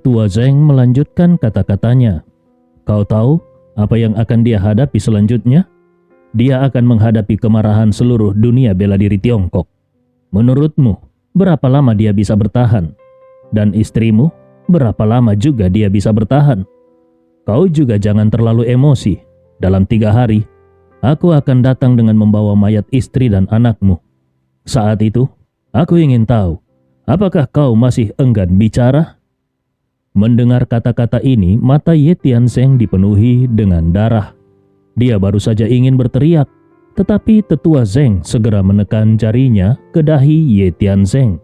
Tetua Zeng melanjutkan kata-katanya. Kau tahu apa yang akan dia hadapi selanjutnya? Dia akan menghadapi kemarahan seluruh dunia bela diri Tiongkok. Menurutmu, berapa lama dia bisa bertahan? Dan istrimu, berapa lama juga dia bisa bertahan? Kau juga jangan terlalu emosi. Dalam 3 hari, aku akan datang dengan membawa mayat istri dan anakmu. Saat itu, aku ingin tahu, apakah kau masih enggan bicara? Mendengar kata-kata ini, mata Ye Tianzeng dipenuhi dengan darah. Dia baru saja ingin berteriak, tetapi Tetua Zeng segera menekan jarinya ke dahi Ye Tianzeng.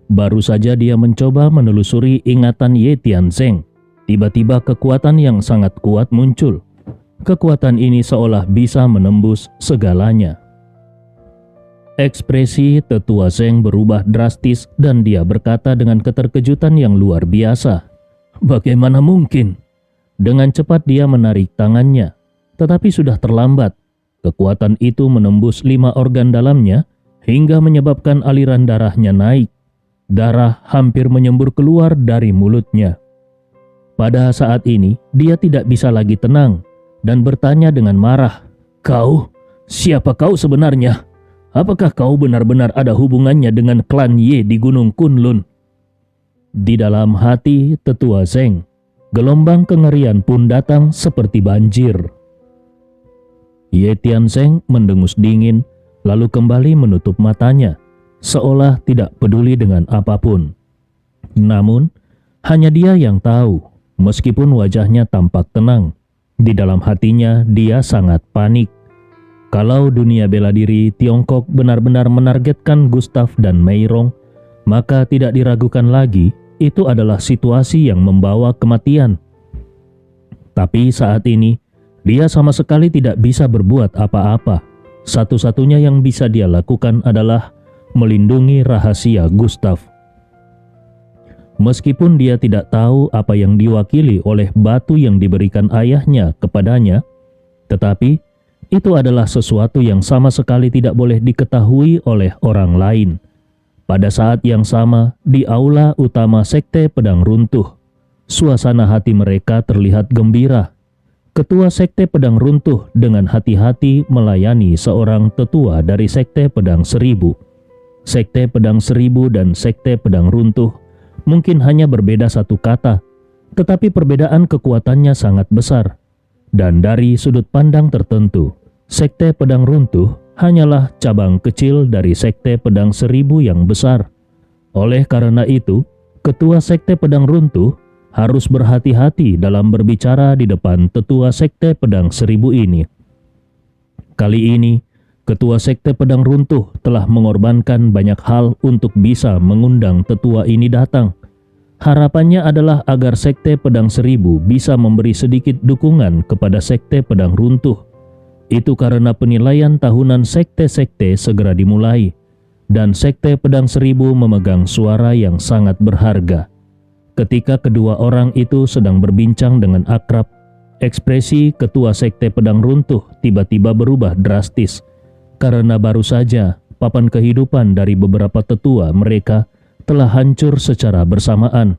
Baru saja dia mencoba menelusuri ingatan Ye Tianzeng, tiba-tiba kekuatan yang sangat kuat muncul. Kekuatan ini seolah bisa menembus segalanya. Ekspresi Tetua Zeng berubah drastis dan dia berkata dengan keterkejutan yang luar biasa. Bagaimana mungkin? Dengan cepat dia menarik tangannya, tetapi sudah terlambat. Kekuatan itu menembus 5 organ dalamnya hingga menyebabkan aliran darahnya naik. Darah hampir menyembur keluar dari mulutnya. Pada saat ini, dia tidak bisa lagi tenang dan bertanya dengan marah. Kau? Siapa kau sebenarnya? Apakah kau benar-benar ada hubungannya dengan klan Ye di Gunung Kunlun? Di dalam hati Tetua Zeng, gelombang kengerian pun datang seperti banjir. Ye Tianzeng mendengus dingin, lalu kembali menutup matanya, seolah tidak peduli dengan apapun. Namun, hanya dia yang tahu, meskipun wajahnya tampak tenang, di dalam hatinya dia sangat panik. Kalau dunia bela diri Tiongkok benar-benar menargetkan Gustaf dan Mei Rong, maka tidak diragukan lagi itu adalah situasi yang membawa kematian. Tapi saat ini, dia sama sekali tidak bisa berbuat apa-apa. Satu-satunya yang bisa dia lakukan adalah melindungi rahasia Gustaf. Meskipun dia tidak tahu apa yang diwakili oleh batu yang diberikan ayahnya kepadanya, tetapi itu adalah sesuatu yang sama sekali tidak boleh diketahui oleh orang lain. Pada saat yang sama, di aula utama Sekte Pedang Runtuh, suasana hati mereka terlihat gembira. Ketua Sekte Pedang Runtuh dengan hati-hati melayani seorang tetua dari Sekte Pedang Seribu. Sekte Pedang Seribu dan Sekte Pedang Runtuh mungkin hanya berbeda satu kata, tetapi perbedaan kekuatannya sangat besar. Dan dari sudut pandang tertentu, Sekte Pedang Runtuh hanyalah cabang kecil dari Sekte Pedang Seribu yang besar. Oleh karena itu, Ketua Sekte Pedang Runtuh harus berhati-hati dalam berbicara di depan Tetua Sekte Pedang Seribu ini. Kali ini, Ketua Sekte Pedang Runtuh telah mengorbankan banyak hal untuk bisa mengundang tetua ini datang. Harapannya adalah agar Sekte Pedang Seribu bisa memberi sedikit dukungan kepada Sekte Pedang Runtuh. Itu karena penilaian tahunan sekte-sekte segera dimulai, dan Sekte Pedang Seribu memegang suara yang sangat berharga. Ketika kedua orang itu sedang berbincang dengan akrab, ekspresi Ketua Sekte Pedang Runtuh tiba-tiba berubah drastis, karena baru saja papan kehidupan dari beberapa tetua mereka telah hancur secara bersamaan.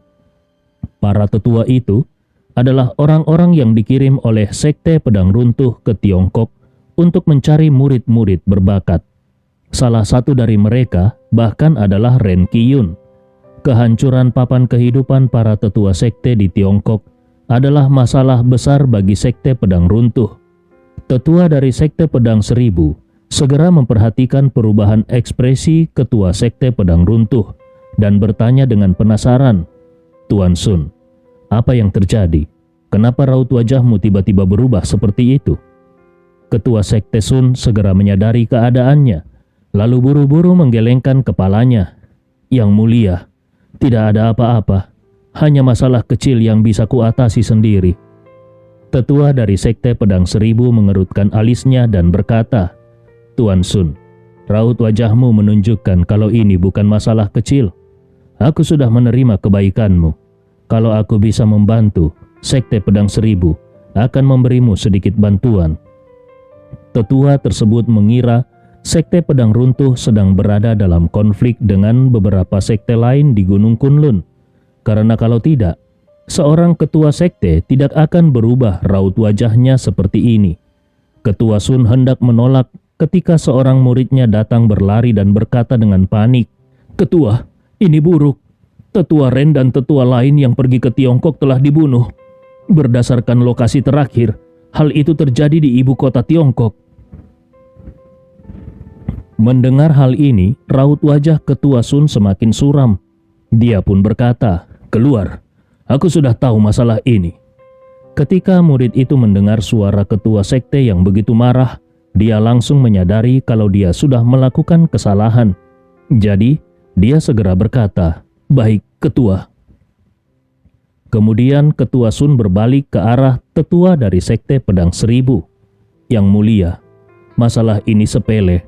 Para tetua itu adalah orang-orang yang dikirim oleh Sekte Pedang Runtuh ke Tiongkok untuk mencari murid-murid berbakat. Salah satu dari mereka bahkan adalah Ren Qiyun. Kehancuran papan kehidupan para tetua sekte di Tiongkok adalah masalah besar bagi Sekte Pedang Runtuh. Tetua dari Sekte Pedang Seribu segera memperhatikan perubahan ekspresi Ketua Sekte Pedang Runtuh dan bertanya dengan penasaran, Tuan Sun, apa yang terjadi? Kenapa raut wajahmu tiba-tiba berubah seperti itu? Ketua Sekte Sun segera menyadari keadaannya, lalu buru-buru menggelengkan kepalanya. Yang mulia, tidak ada apa-apa, hanya masalah kecil yang bisa kuatasi sendiri. Tetua dari Sekte Pedang Seribu mengerutkan alisnya dan berkata, Tuan Sun, raut wajahmu menunjukkan kalau ini bukan masalah kecil. Aku sudah menerima kebaikanmu. Kalau aku bisa membantu, Sekte Pedang Seribu akan memberimu sedikit bantuan. Tetua tersebut mengira Sekte Pedang Runtuh sedang berada dalam konflik dengan beberapa sekte lain di Gunung Kunlun. karena kalau tidak, seorang ketua sekte tidak akan berubah raut wajahnya seperti ini. Ketua Sun hendak menolak ketika seorang muridnya datang berlari dan berkata dengan panik, "Ketua, ini buruk. Tetua Ren dan tetua lain yang pergi ke Tiongkok telah dibunuh. Berdasarkan lokasi terakhir, hal itu terjadi di ibu kota Tiongkok." Mendengar hal ini, raut wajah Ketua Sun semakin suram. Dia pun berkata, "Keluar, aku sudah tahu masalah ini." Ketika murid itu mendengar suara ketua sekte yang begitu marah, dia langsung menyadari kalau dia sudah melakukan kesalahan. Jadi, dia segera berkata, "Baik, ketua." Kemudian Ketua Sun berbalik ke arah tetua dari sekte Pedang Seribu. "Yang mulia, masalah ini sepele.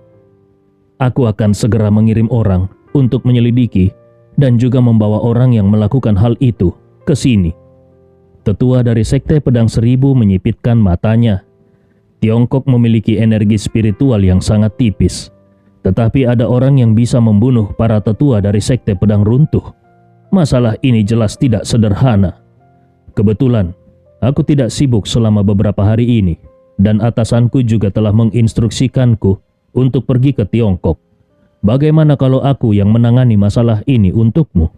Aku akan segera mengirim orang untuk menyelidiki dan juga membawa orang yang melakukan hal itu ke sini." Tetua dari sekte Pedang Seribu menyipitkan matanya. Tiongkok memiliki energi spiritual yang sangat tipis. Tetapi ada orang yang bisa membunuh para tetua dari sekte Pedang Runtuh. Masalah ini jelas tidak sederhana. Kebetulan, aku tidak sibuk selama beberapa hari ini, dan atasanku juga telah menginstruksikanku untuk pergi ke Tiongkok. Bagaimana kalau aku yang menangani masalah ini untukmu?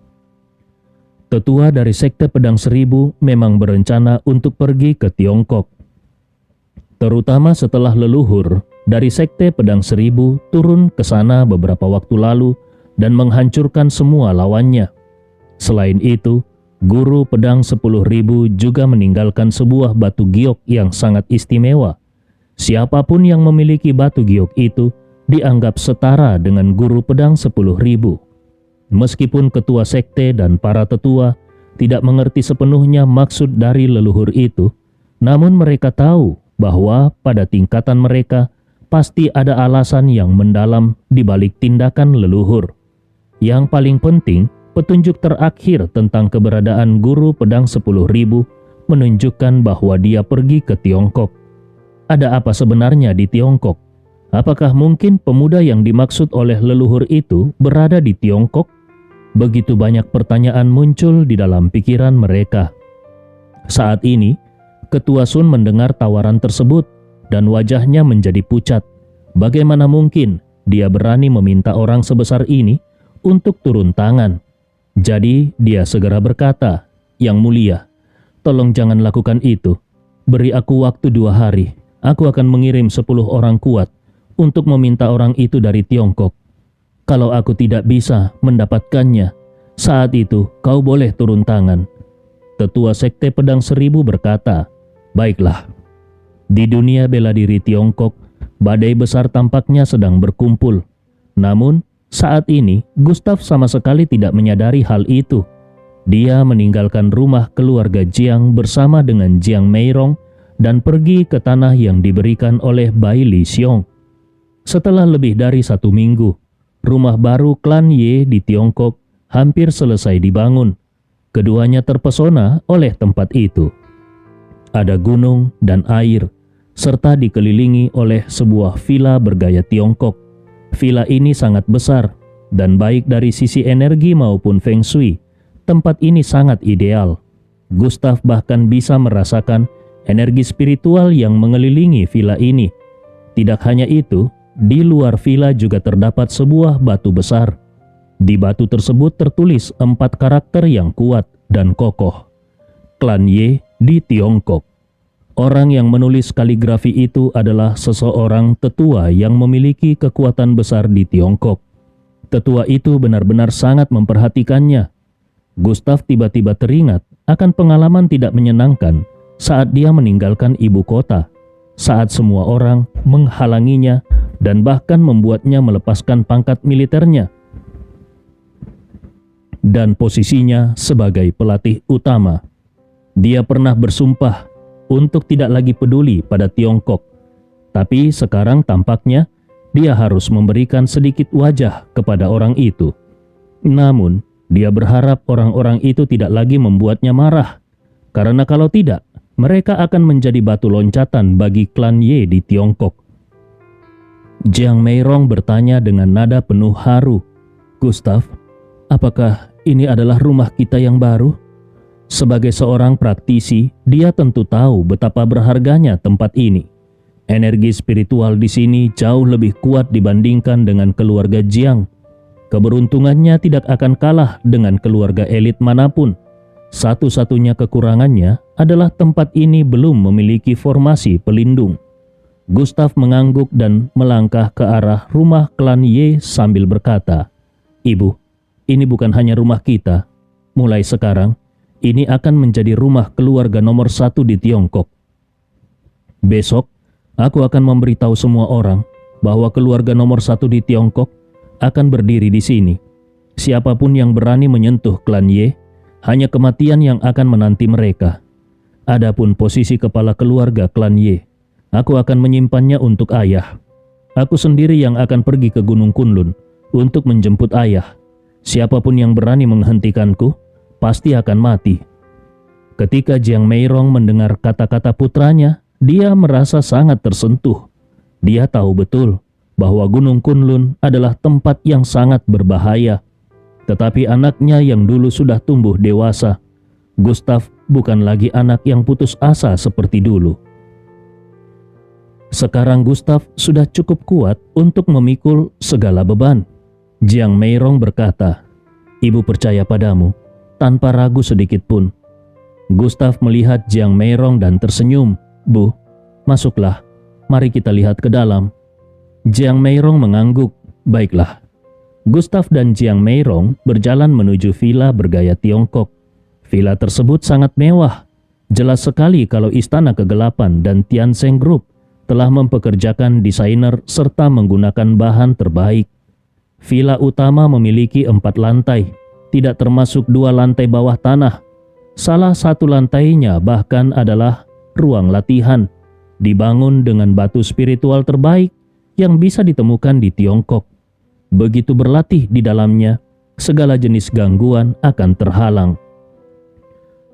Tetua dari sekte Pedang Seribu memang berencana untuk pergi ke Tiongkok. Terutama setelah leluhur dari sekte Pedang Seribu turun ke sana beberapa waktu lalu dan menghancurkan semua lawannya. Selain itu, guru pedang 10.000 juga meninggalkan sebuah batu giok yang sangat istimewa. Siapapun yang memiliki batu giok itu dianggap setara dengan guru pedang 10.000. Meskipun ketua sekte dan para tetua tidak mengerti sepenuhnya maksud dari leluhur itu, namun mereka tahu bahwa pada tingkatan mereka pasti ada alasan yang mendalam di balik tindakan leluhur. Yang paling penting, petunjuk terakhir tentang keberadaan guru pedang 10.000 menunjukkan bahwa dia pergi ke Tiongkok. Ada apa sebenarnya di Tiongkok? Apakah mungkin pemuda yang dimaksud oleh leluhur itu berada di Tiongkok? Begitu banyak pertanyaan muncul di dalam pikiran mereka. Saat ini, Ketua Sun mendengar tawaran tersebut dan wajahnya menjadi pucat. Bagaimana mungkin dia berani meminta orang sebesar ini untuk turun tangan? Jadi dia segera berkata, "Yang mulia, tolong jangan lakukan itu. Beri aku waktu 2 hari. Aku akan mengirim 10 orang kuat untuk meminta orang itu dari Tiongkok. Kalau aku tidak bisa mendapatkannya, saat itu kau boleh turun tangan." Tetua sekte Pedang Seribu berkata, "Baiklah." Di dunia bela diri Tiongkok, badai besar tampaknya sedang berkumpul. Namun, saat ini Gustav sama sekali tidak menyadari hal itu. Dia meninggalkan rumah keluarga Jiang bersama dengan Jiang Meirong dan pergi ke tanah yang diberikan oleh Bai Li Xiong. Setelah lebih dari 1 minggu, rumah baru klan Ye di Tiongkok hampir selesai dibangun. Keduanya terpesona oleh tempat itu. Ada gunung dan air, serta dikelilingi oleh sebuah villa bergaya Tiongkok. Villa ini sangat besar, dan baik dari sisi energi maupun feng shui, tempat ini sangat ideal. Gustav bahkan bisa merasakan energi spiritual yang mengelilingi villa ini. Tidak hanya itu, di luar villa juga terdapat sebuah batu besar. Di batu tersebut tertulis 4 karakter yang kuat dan kokoh. Klan Ye di Tiongkok. Orang yang menulis kaligrafi itu adalah seseorang tetua yang memiliki kekuatan besar di Tiongkok. Tetua itu benar-benar sangat memperhatikannya. Gustav tiba-tiba teringat akan pengalaman tidak menyenangkan saat dia meninggalkan ibu kota, saat semua orang menghalanginya dan bahkan membuatnya melepaskan pangkat militernya dan posisinya sebagai pelatih utama. Dia pernah bersumpah untuk tidak lagi peduli pada Tiongkok, tapi sekarang tampaknya dia harus memberikan sedikit wajah kepada orang itu. Namun, dia berharap orang-orang itu tidak lagi membuatnya marah, karena kalau tidak, mereka akan menjadi batu loncatan bagi klan Ye di Tiongkok. Jiang Meirong bertanya dengan nada penuh haru, "Gustav, apakah ini adalah rumah kita yang baru. Sebagai seorang praktisi, dia tentu tahu betapa berharganya tempat ini. Energi spiritual di sini jauh lebih kuat dibandingkan dengan keluarga Jiang. Keberuntungannya tidak akan kalah dengan keluarga elit manapun. Satu-satunya kekurangannya adalah tempat ini belum memiliki formasi pelindung. Gustav mengangguk dan melangkah ke arah rumah klan Ye sambil berkata, "Ibu, ini bukan hanya rumah kita. Mulai sekarang, ini akan menjadi rumah keluarga nomor 1 di Tiongkok. Besok, aku akan memberitahu semua orang bahwa keluarga nomor 1 di Tiongkok akan berdiri di sini. Siapapun yang berani menyentuh klan Ye, hanya kematian yang akan menanti mereka. Adapun posisi kepala keluarga klan Ye, aku akan menyimpannya untuk ayah. Aku sendiri yang akan pergi ke Gunung Kunlun untuk menjemput ayah. Siapapun yang berani menghentikanku, pasti akan mati." Ketika Jiang Meirong mendengar kata-kata putranya, dia merasa sangat tersentuh. Dia tahu betul bahwa Gunung Kunlun adalah tempat yang sangat berbahaya. Tetapi anaknya yang dulu sudah tumbuh dewasa, Gustav, bukan lagi anak yang putus asa seperti dulu. Sekarang Gustav sudah cukup kuat untuk memikul segala beban. Jiang Meirong berkata, "Ibu percaya padamu, tanpa ragu sedikit pun." Gustav melihat Jiang Meirong dan tersenyum. "Bu, masuklah, mari kita lihat ke dalam." Jiang Meirong mengangguk. "Baiklah." Gustav dan Jiang Meirong berjalan menuju villa bergaya Tiongkok. Villa tersebut sangat mewah. Jelas sekali kalau Istana Kegelapan dan Tiansheng Group telah mempekerjakan desainer serta menggunakan bahan terbaik. Villa utama memiliki 4 lantai, tidak termasuk 2 lantai bawah tanah. Salah satu lantainya bahkan adalah ruang latihan, dibangun dengan batu spiritual terbaik yang bisa ditemukan di Tiongkok. Begitu berlatih di dalamnya, segala jenis gangguan akan terhalang.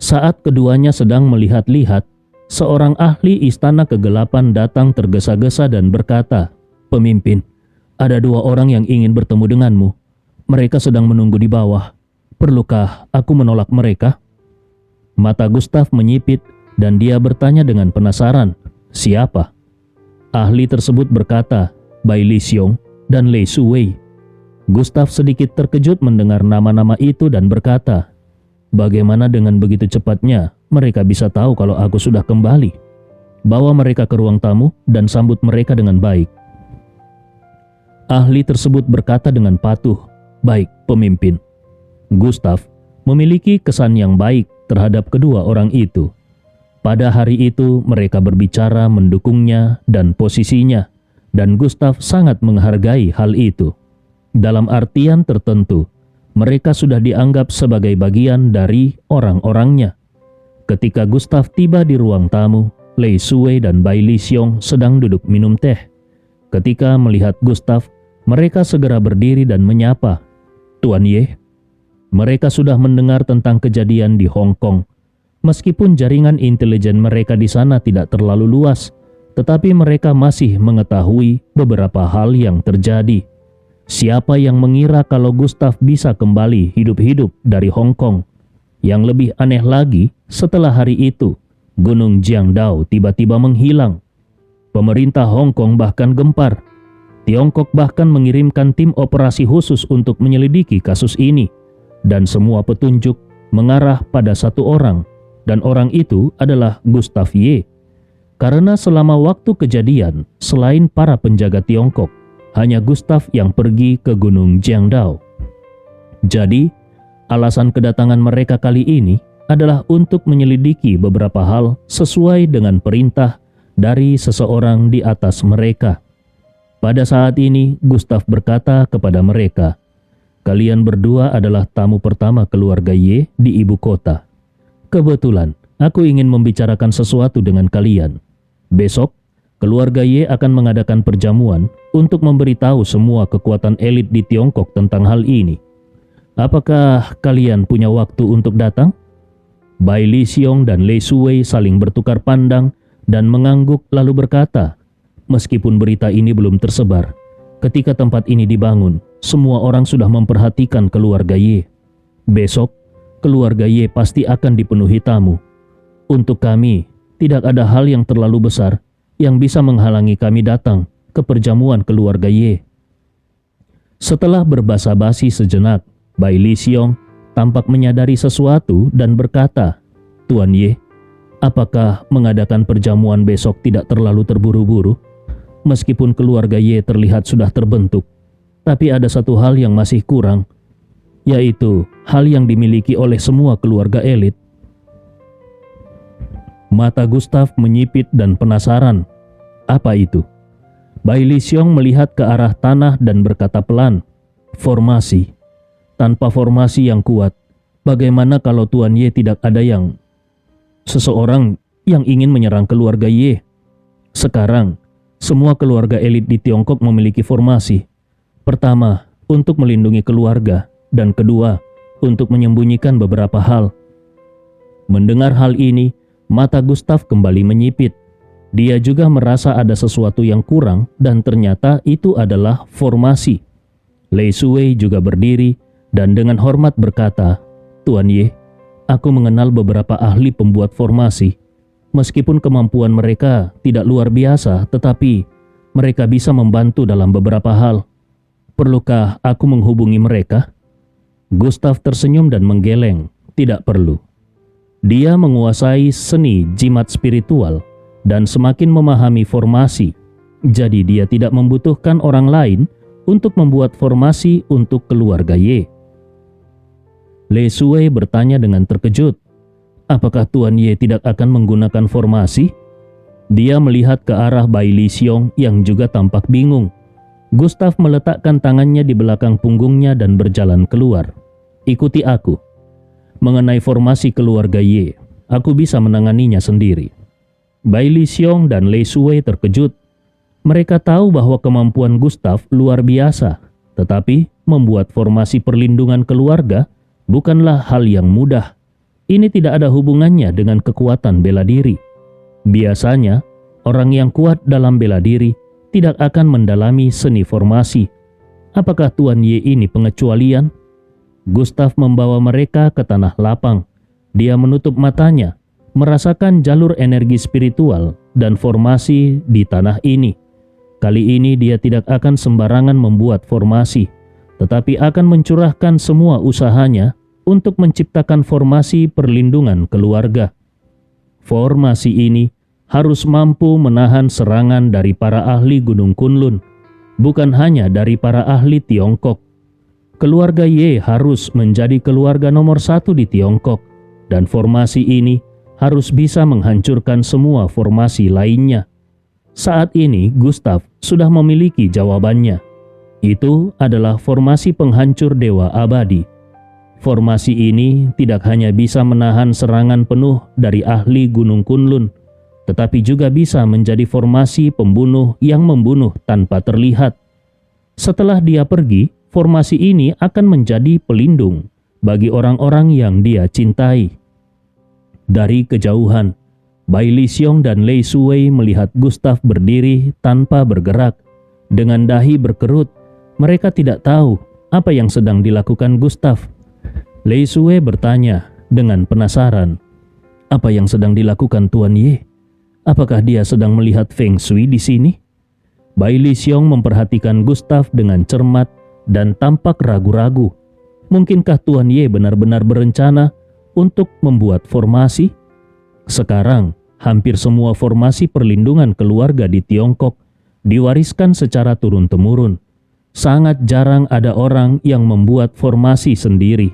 Saat keduanya sedang melihat-lihat, seorang ahli Istana Kegelapan datang tergesa-gesa dan berkata, "Pemimpin, ada 2 orang yang ingin bertemu denganmu. Mereka sedang menunggu di bawah. Perlukah aku menolak mereka?" Mata Gustav menyipit dan dia bertanya dengan penasaran, "Siapa?" Ahli tersebut berkata, "Bai Lixiong dan Lei Suwei." Gustav sedikit terkejut mendengar nama-nama itu dan berkata, "Bagaimana dengan begitu cepatnya mereka bisa tahu kalau aku sudah kembali? Bawa mereka ke ruang tamu dan sambut mereka dengan baik." Ahli tersebut berkata dengan patuh, "Baik, pemimpin." Gustav memiliki kesan yang baik terhadap kedua orang itu. Pada hari itu mereka berbicara mendukungnya dan posisinya, dan Gustav sangat menghargai hal itu. Dalam artian tertentu, mereka sudah dianggap sebagai bagian dari orang-orangnya. Ketika Gustav tiba di ruang tamu, Lei Suwei dan Bai Lixiong sedang duduk minum teh. Ketika melihat Gustav, mereka segera berdiri dan menyapa, "Tuan Ye." Mereka sudah mendengar tentang kejadian di Hong Kong. Meskipun jaringan intelijen mereka di sana tidak terlalu luas, tetapi mereka masih mengetahui beberapa hal yang terjadi. Siapa yang mengira kalau Gustav bisa kembali hidup-hidup dari Hong Kong? Yang lebih aneh lagi, setelah hari itu, Gunung Jiangdao tiba-tiba menghilang. Pemerintah Hong Kong bahkan gempar. Tiongkok bahkan mengirimkan tim operasi khusus untuk menyelidiki kasus ini. Dan semua petunjuk mengarah pada satu orang, dan orang itu adalah Gustav Ye. Karena selama waktu kejadian, selain para penjaga Tiongkok, hanya Gustav yang pergi ke Gunung Jiangdao. Jadi, alasan kedatangan mereka kali ini adalah untuk menyelidiki beberapa hal sesuai dengan perintah dari seseorang di atas mereka. Pada saat ini, Gustav berkata kepada mereka, "Kalian berdua adalah tamu pertama keluarga Ye di ibu kota. Kebetulan, aku ingin membicarakan sesuatu dengan kalian. Besok, keluarga Ye akan mengadakan perjamuan untuk memberitahu semua kekuatan elit di Tiongkok tentang hal ini. Apakah kalian punya waktu untuk datang?" Bai Lixiong dan Lei Suwei saling bertukar pandang dan mengangguk lalu berkata, "Meskipun berita ini belum tersebar, ketika tempat ini dibangun, semua orang sudah memperhatikan keluarga Ye. Besok, keluarga Y pasti akan dipenuhi tamu. Untuk kami, tidak ada hal yang terlalu besar yang bisa menghalangi kami datang ke perjamuan keluarga Y. Setelah berbasa-basi sejenak, Bai Li Xiong tampak menyadari sesuatu dan berkata, "Tuan Y, apakah mengadakan perjamuan besok tidak terlalu terburu-buru? Meskipun keluarga Y terlihat sudah terbentuk, tapi ada satu hal yang masih kurang, yaitu hal yang dimiliki oleh semua keluarga elit." Mata Gustav menyipit dan penasaran. Apa itu? Bai Li Xiong melihat ke arah tanah dan berkata pelan, "Formasi. Tanpa formasi yang kuat, bagaimana kalau Tuan Y tidak ada seseorang yang ingin menyerang keluarga Y? Sekarang, semua keluarga elit di Tiongkok memiliki formasi. Pertama, untuk melindungi keluarga, dan kedua, untuk menyembunyikan beberapa hal." Mendengar hal ini, mata Gustav kembali menyipit. Dia juga merasa ada sesuatu yang kurang dan ternyata itu adalah formasi. Lei Shuwei juga berdiri dan dengan hormat berkata, "Tuan Y, aku mengenal beberapa ahli pembuat formasi. Meskipun kemampuan mereka tidak luar biasa, tetapi mereka bisa membantu dalam beberapa hal. Perlukah aku menghubungi mereka?" Gustav tersenyum dan menggeleng. Tidak perlu. Dia menguasai seni jimat spiritual dan semakin memahami formasi. Jadi dia tidak membutuhkan orang lain untuk membuat formasi untuk keluarga Y. Lei Shuwei bertanya dengan terkejut, "Apakah Tuan Y tidak akan menggunakan formasi?" Dia melihat ke arah Bai Li Xiong yang juga tampak bingung. Gustav meletakkan tangannya di belakang punggungnya dan berjalan keluar. "Ikuti aku. Mengenai formasi keluarga Y, aku bisa menanganinya sendiri." Bai Li Xiong dan Lei Shuwei terkejut. Mereka tahu bahwa kemampuan Gustav luar biasa, tetapi membuat formasi perlindungan keluarga bukanlah hal yang mudah. Ini tidak ada hubungannya dengan kekuatan bela diri. Biasanya, orang yang kuat dalam bela diri tidak akan mendalami seni formasi. Apakah Tuan Y ini pengecualian? Gustav membawa mereka ke tanah lapang. Dia menutup matanya, merasakan jalur energi spiritual dan formasi di tanah ini. Kali ini dia tidak akan sembarangan membuat formasi, tetapi akan mencurahkan semua usahanya untuk menciptakan formasi perlindungan keluarga. Formasi ini harus mampu menahan serangan dari para ahli Gunung Kunlun, bukan hanya dari para ahli Tiongkok. Keluarga Y harus menjadi keluarga nomor 1 di Tiongkok, dan formasi ini harus bisa menghancurkan semua formasi lainnya. Saat ini Gustav sudah memiliki jawabannya. Itu adalah formasi penghancur dewa abadi. Formasi ini tidak hanya bisa menahan serangan penuh dari ahli Gunung Kunlun, tetapi juga bisa menjadi formasi pembunuh yang membunuh tanpa terlihat. Setelah dia pergi, formasi ini akan menjadi pelindung bagi orang-orang yang dia cintai. Dari kejauhan, Bai Li Xiong dan Lei Shuwei melihat Gustav berdiri tanpa bergerak. Dengan dahi berkerut, mereka tidak tahu apa yang sedang dilakukan Gustav. Lei Shuwei bertanya dengan penasaran, "Apa yang sedang dilakukan Tuan Y? Apakah dia sedang melihat Feng Shui di sini?" Bai Li Xiong memperhatikan Gustav dengan cermat dan tampak ragu-ragu. Mungkinkah Tuan Y benar-benar berencana untuk membuat formasi? Sekarang, hampir semua formasi perlindungan keluarga di Tiongkok diwariskan secara turun-temurun. Sangat jarang ada orang yang membuat formasi sendiri.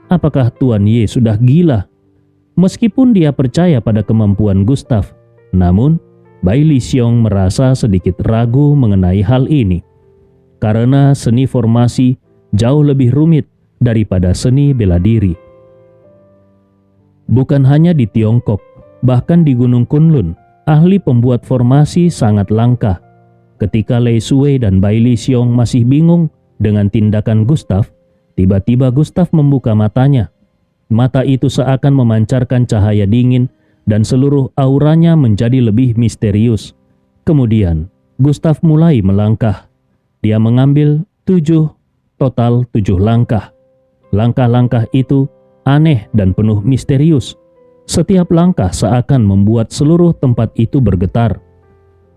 Apakah Tuan Y sudah gila? Meskipun dia percaya pada kemampuan Gustav, namun Bai Li Xiong merasa sedikit ragu mengenai hal ini. Karena seni formasi jauh lebih rumit daripada seni bela diri. Bukan hanya di Tiongkok, bahkan di Gunung Kunlun, ahli pembuat formasi sangat langka. Ketika Lei Shuwei dan Bai Li Xiong masih bingung dengan tindakan Gustav, tiba-tiba Gustav membuka matanya. Mata itu seakan memancarkan cahaya dingin dan seluruh auranya menjadi lebih misterius. Kemudian, Gustav mulai melangkah. Dia mengambil total 7 langkah. Langkah-langkah itu aneh dan penuh misterius. Setiap langkah seakan membuat seluruh tempat itu bergetar.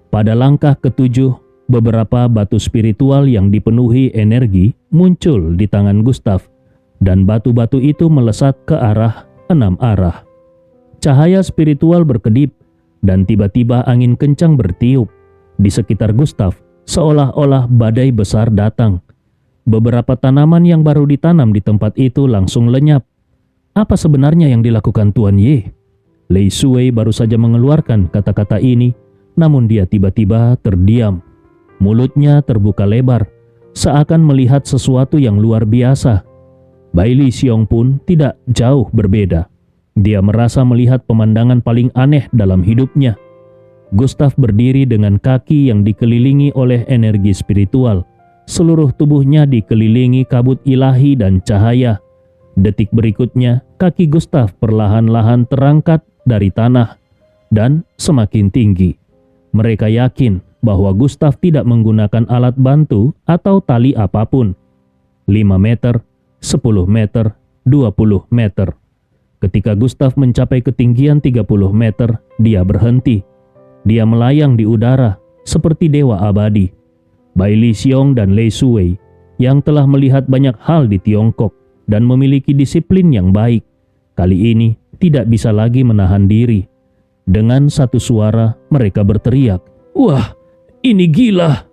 Pada langkah ketujuh, beberapa batu spiritual yang dipenuhi energi muncul di tangan Gustav, dan batu-batu itu melesat ke arah 6 arah. Cahaya spiritual berkedip, dan tiba-tiba angin kencang bertiup di sekitar Gustav, seolah-olah badai besar datang. Beberapa tanaman yang baru ditanam di tempat itu langsung lenyap. Apa sebenarnya yang dilakukan Tuan Ye? Lei Shuwei baru saja mengeluarkan kata-kata ini, namun dia tiba-tiba terdiam. Mulutnya terbuka lebar, seakan melihat sesuatu yang luar biasa. Bai Li Xiong pun tidak jauh berbeda. Dia merasa melihat pemandangan paling aneh dalam hidupnya. Gustav berdiri dengan kaki yang dikelilingi oleh energi spiritual. Seluruh tubuhnya dikelilingi kabut ilahi dan cahaya. Detik berikutnya, kaki Gustav perlahan-lahan terangkat dari tanah dan semakin tinggi. Mereka yakin bahwa Gustav tidak menggunakan alat bantu atau tali apapun. 5 meter, 10 meter, 20 meter. Ketika Gustav mencapai ketinggian 30 meter, dia berhenti. Dia melayang di udara seperti dewa abadi. Bai Li Xiong dan Lei Shuwei yang telah melihat banyak hal di Tiongkok dan memiliki disiplin yang baik, kali ini tidak bisa lagi menahan diri. Dengan satu suara mereka berteriak, "Wah, ini gila!"